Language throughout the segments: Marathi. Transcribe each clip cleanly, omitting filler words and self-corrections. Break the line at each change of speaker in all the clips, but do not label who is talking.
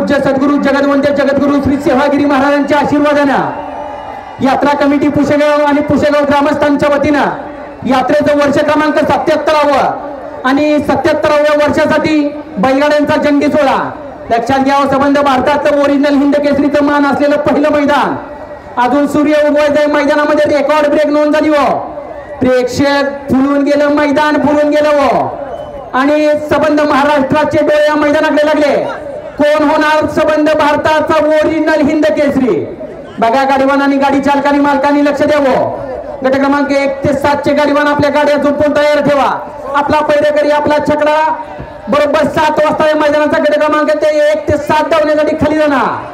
परमपूज्य सद्गुरू जगदवंद्य जगद्गुरू श्री सेवागिरी महाराजांच्या आशीर्वादाने यात्रा कमिटी पुशेगाव आणि पुशेगाव ग्रामस्थांच्या वतीनं यात्रेचं वर्ष क्रमांक 77 आणि 77व्या वर्षासाठी बैलगाड्यांचा जंगी सोहळा लक्षात घ्यावा. संबंध भारताचं ओरिजिनल हिंद केसरीचं मान असलेलं पहिलं मैदान अजून सूर्य उगवायचं मैदानामध्ये रेकॉर्ड ब्रेक नोंद झाली हो. प्रेक्षक फुलून गेलं, मैदान फुलून गेलं हो आणि संबंध महाराष्ट्राचे डोळे या मैदानाकडे लागले. कोण होणार संबंध भारताचा ओरिजिनल हिंद केसरी? बघा गाडीवानांनी गाडी चालकांनी मालकांनी लक्ष द्यावं. गट क्रमांक 1 ते 7 चे गाडीवान आपल्या गाड्या झोपून तयार ठेवा. आपला पैरेकरी आपला छकडा बरोबर 7 वाजता या मैदानाचा गट क्रमांक 1 ते 7 धावण्यासाठी खाली जाणार.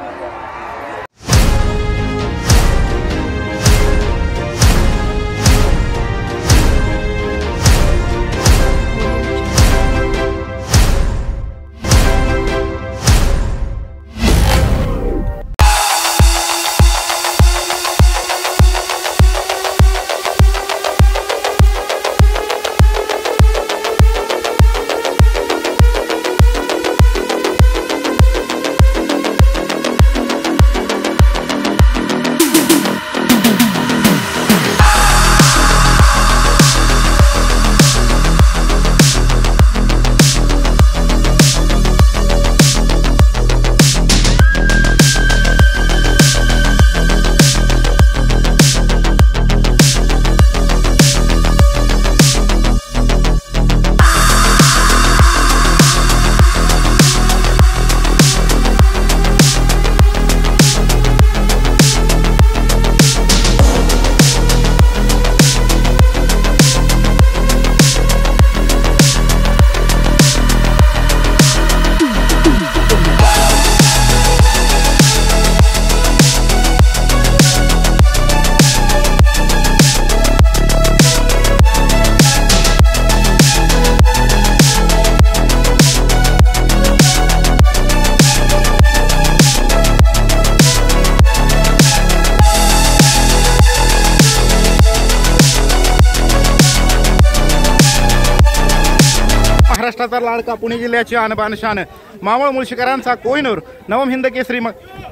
महाराष्ट्राचा लाडका पुणे जिल्ह्याची आणबान शान मावळ मुळशीकरांचा कोहिनूर नवम हिंद केसरी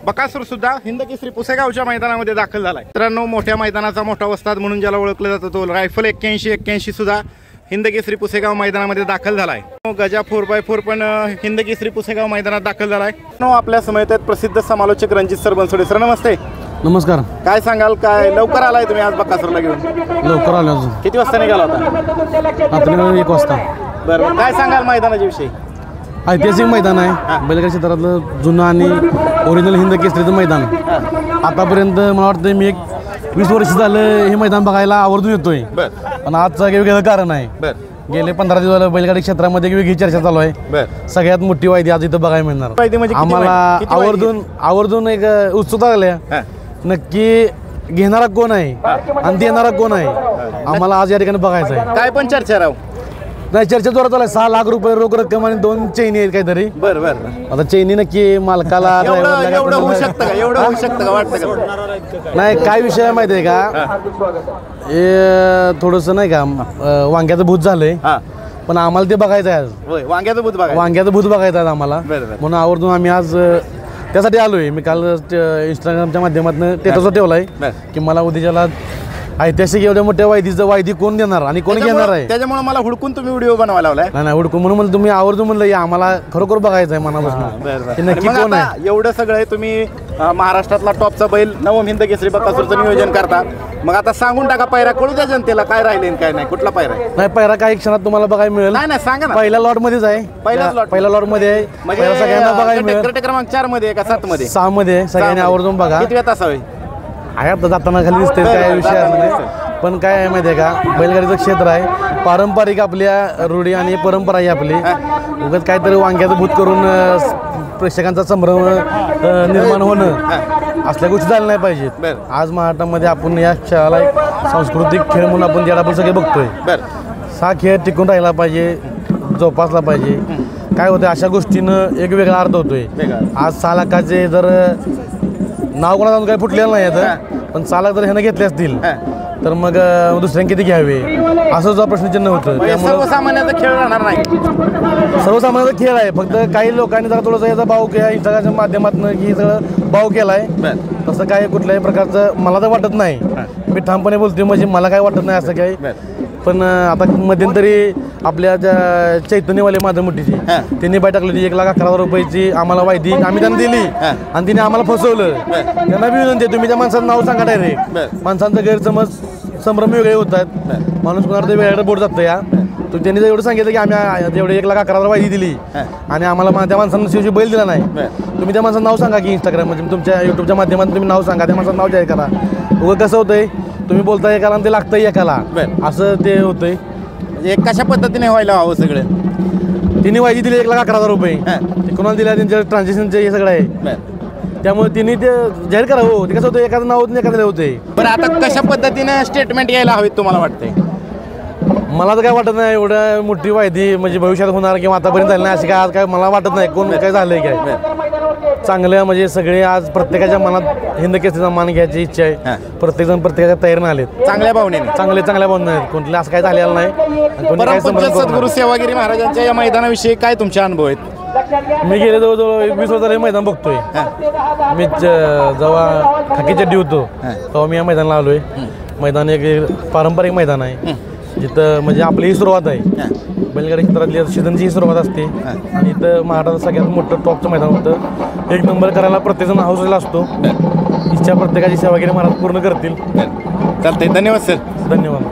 बकासूर सुद्धा हिंद केसरी पुसेगावच्या मैदानामध्ये दाखल झालाय. मित्रांनो, मोठ्या मैदानाचा मोठा वस्ताद म्हणून ज्याला ओळखलं जातं तो रायफल 81 सुद्धा हिंद केसरी पुसेगाव मैदानामध्ये दाखल झालाय. गजा 4x4 पण हिंद केसरी पुसेगाव मैदानात दाखल झालाय. आपल्या समयेत प्रसिद्ध समालोचक रणजित सर बनसोडे. सर नमस्ते.
नमस्कार.
काय सांगाल, काय लवकर आलाय तुम्ही आज बकासूरला घेऊन?
लवकर आलो.
किती वाजता निघाला होता?
रात्री 1 वाजता.
बरं, काय सांगाल मैदानाच्या विषयी?
ऐतिहासिक मैदान आहे, बैलगाडी क्षेत्रातलं जुनं आणि ओरिजिनल हिंद केसरीचं मैदान. आतापर्यंत मला वाटतं मी 20 वर्ष झालं हे मैदान बघायला आवर्जून येतोय. पण आजचं वेगवेगळं कारण आहे. गेले 15 दिवस झालं बैलगाडी क्षेत्रामध्ये वेगळी चर्चा चालू आहे. सगळ्यात मोठी वायदी आज इथं बघायला मिळणार. आम्हाला आवर्जून एक उत्सुकता लागल्या, नक्की घेणारा कोण आहे आणि देणारा कोण आहे आम्हाला आज या ठिकाणी बघायचं आहे.
काय पण चर्चा राव?
नाही, चर्चा जोरात चालू आहे. 6 लाख रुपये रोख रक्कम आणि 2 चैनी आहेत काहीतरी.
बरं.
आता चैनी नक्की मालकाला
एवढं होऊ शकतं का? एवढं होऊ शकतं का? वाटतं का?
नाही, काय विषय आहे माहिती आहे का, हे थोडंसं नाही का वांग्याचं भूत झालंय, पण आम्हाला ते बघायचं आहे आज.
वांग्याचं भूत
बघायचं आहे आम्हाला, म्हणून आवर्जून आम्ही आज त्यासाठी आलोय. मी काल इंस्टाग्रामच्या माध्यमातून स्टेटसवर ठेवलाय की मला उद्याच्याला ऐतिहासिक एवढ्या मोठ्या वायदी कोण देणार आणि कोण घेणार आहे.
त्याच्यामुळे मला हुडकून तुम्ही व्हिडिओ बनवायला लावलाय.
नाही, हुडकून म्हणून तुम्ही आवर्जून म्हणलं आम्हाला खरोखर बघायचं आहे मनापासून नक्की कोण आहे.
एवढं सगळं तुम्ही महाराष्ट्रातला टॉपचा बैल नवम हिंद केसरी बकासूरचं नियोजन करता, मग आता सांगून टाका पायरा, कळू द्या जनतेला काय राहिले काय नाही, कुठला पायरा आहे.
नाही, पायरा काही क्षणात तुम्हाला बघायला मिळेल.
नाही सांगा ना.
पहिल्या लॉट मध्येच आहे. पहिल्या लॉट मध्ये आहे, सगळ्यांना बघायला मिळेल.
क्रमांक 4 मध्ये का 7 मध्ये?
6 मध्ये. सगळ्यांनी आवर्जून बघा.
किती वेळ तासावे
आहे आता जाताना खाली दिसते, काय विषय नाही. पण काय आहे माहिती आहे का, बैलगाडीचं क्षेत्र आहे, पारंपरिक आपल्या रूढी आणि परंपरा आहे आपली. उगाच काहीतरी वांग्याचं भूत करून प्रेक्षकांचा संभ्रम निर्माण होणं असल्या गोष्टी झाल्या नाही पाहिजेत. आज महाराष्ट्रामध्ये आपण या खेळाला एक सांस्कृतिक खेळ म्हणून आपण ज्याला आपण सगळे बघतोय, हा खेळ टिकून राहिला पाहिजे, जोपासला पाहिजे. काय होतं, अशा गोष्टीनं एक वेगळा अर्थ होतोय. आज 6 लाखाचे जर नाव कोणाला काही फुटलेलं नाही आहे, पण 6 लाख जर ह्यानं घेतले असतील तर मग दुसऱ्यांनी किती घ्यावे असं जो प्रश्नचिन्ह होतं.
म्हणजे
त्यामुळं
सर्वसामान्याचा खेळ राहणार नाही.
सर्वसामान्याचा खेळ आहे. फक्त काही लोकांनी जरा थोडासा याचा भाव केला इंस्टाग्रामच्या माध्यमातून की सगळं भाव केलाय. तसं काय कुठल्याही प्रकारचं मला तर वाटत नाही. मी ठामपणे बोलतोय म्हणजे मला काय वाटत नाही असं काही. पण आता मध्यंतरी आपल्या ज्या चैतन्यवाले माझं मोठीची त्यांनी बाय टाकलेली 1,11,000 रुपयाची आम्हाला वायदी आम्ही त्यांना दिली आणि तिने आम्हाला फसवलं. त्यांना विनंती आहे तुम्ही त्या माणसाचं नाव सांगा डायरेक्ट. माणसांचा गैरसमज संभ्रम वेगळे होतात. माणूस कोणाला वेगळ्या बोट जातं या. तर त्यांनी जर एवढं सांगितलं की आम्ही एवढे 1,11,000 वायदी दिली आणि आम्हाला त्या माणसानं शिवशी बैल दिला नाही. तुम्ही त्या माणसाचं नाव सांगा की इंस्टाग्राम म्हणजे तुमच्या युट्यूबच्या माध्यमातून तुम्ही नाव सांगा. त्या माणसाचं नाव जाहीर करा. उगं कसं होतंय तुम्ही बोलता एकाला आणि ते लागतंय एकाला असं ते होतंय.
म्हणजे कशा पद्धतीने व्हायला हवं सगळं.
तिने वायदी दिली 1,11,000 रुपये. ते कोणाला दिल्या त्यांच्या ट्रान्झॅक्शनचे हे सगळं आहे. त्यामुळे तिने ते जाहीर करा. हो ते कसं होतं एखादं नाव एखाद्याला होतंय.
बरं आता कशा पद्धतीने स्टेटमेंट यायला हवीत तुम्हाला वाटतंय.
मला तर काय वाटत नाही एवढं मोठी वायदी म्हणजे भविष्यात होणार किंवा आतापर्यंत झाली नाही अशी काय आज काय मला वाटत नाही. कोण काय झालंय काय चांगलं म्हणजे सगळे आज प्रत्येकाच्या मनात हिंद केसरीचा मान घ्यायची इच्छा आहे. प्रत्येकजण प्रत्येकाच्या तयारीने आलेत
चांगल्या भावनेने.
चांगल्या भावना आहेत. कोणत्या असं काय झालेलं नाही.
परमपूज्य सद्गुरू सेवागिरी महाराजांच्या या मैदानाविषयी काय तुमचे अनुभव आहेत.
मी गेले जवळजवळ 20 वर्ष झाले मैदान बघतोय. मी जेव्हा खाकी चड्डी होतो तेव्हा मी या मैदानाला आलोय. मैदान एक पारंपरिक मैदान आहे जिथं म्हणजे आपली ही सुरुवात आहे. बैलगाडी क्षेत्रातली सीझनची ही सुरुवात असते आणि इथं महाराष्ट्रात सगळ्यात मोठं टॉपचं मैदान होतं. 1 नंबर करायला प्रत्येकजण हौसलेला असतो. इच्छा प्रत्येकाची सेवागिरी महाराज पूर्ण करतील.
चालतंय. धन्यवाद सर.
धन्यवाद.